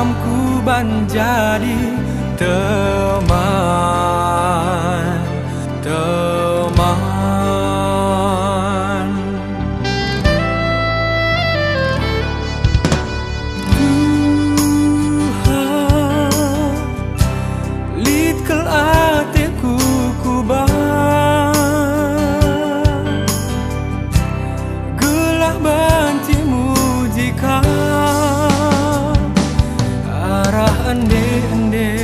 kamku menjadi teman. Tuhan, litkel atiku kubah, gelah bantimu jika arah ende-ende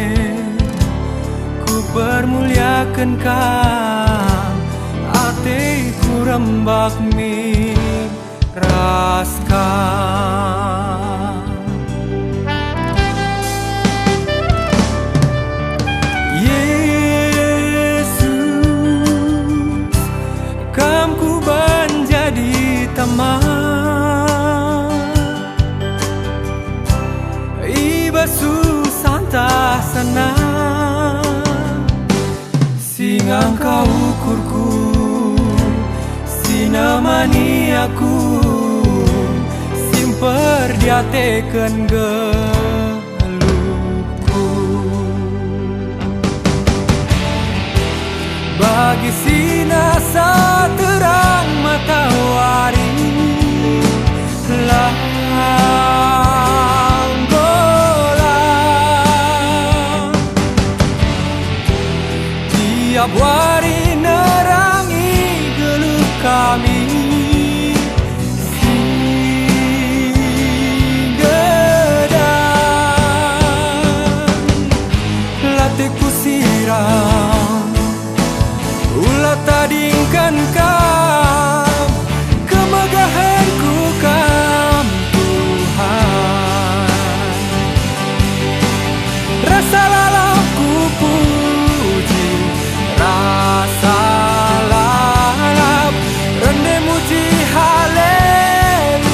ku permuliakan Kam, atiku rembak mi raskan. Yesus, Kamku menjadi teman, iba susah tak senang, singang kau ukurku, sinemani aku, simper diateken geluhku. Bagi sinasa terang matahari langgolang, tiap hari nerangi geluh kami, latihku siram ulah tadingkan Kam, kemegahanku Kam Tuhan. Rasa lalapku puji, rasa lalap rende muji haleluya.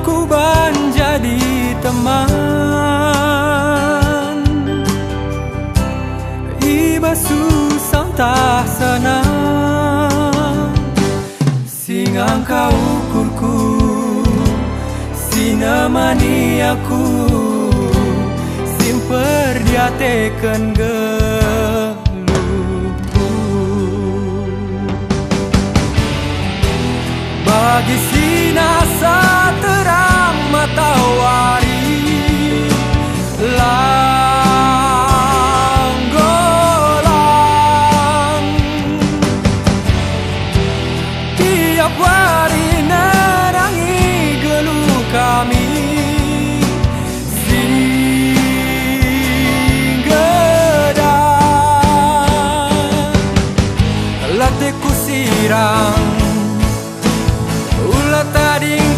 Ku menjadi teman, iba susah tak senang, singang kau ukurku, sinemani aku, simper diateken geluhku. Bagi sinasa terang matahari langgolang, tiap hari nerangi geluh kami, singgedan latihku sirang ulah tadi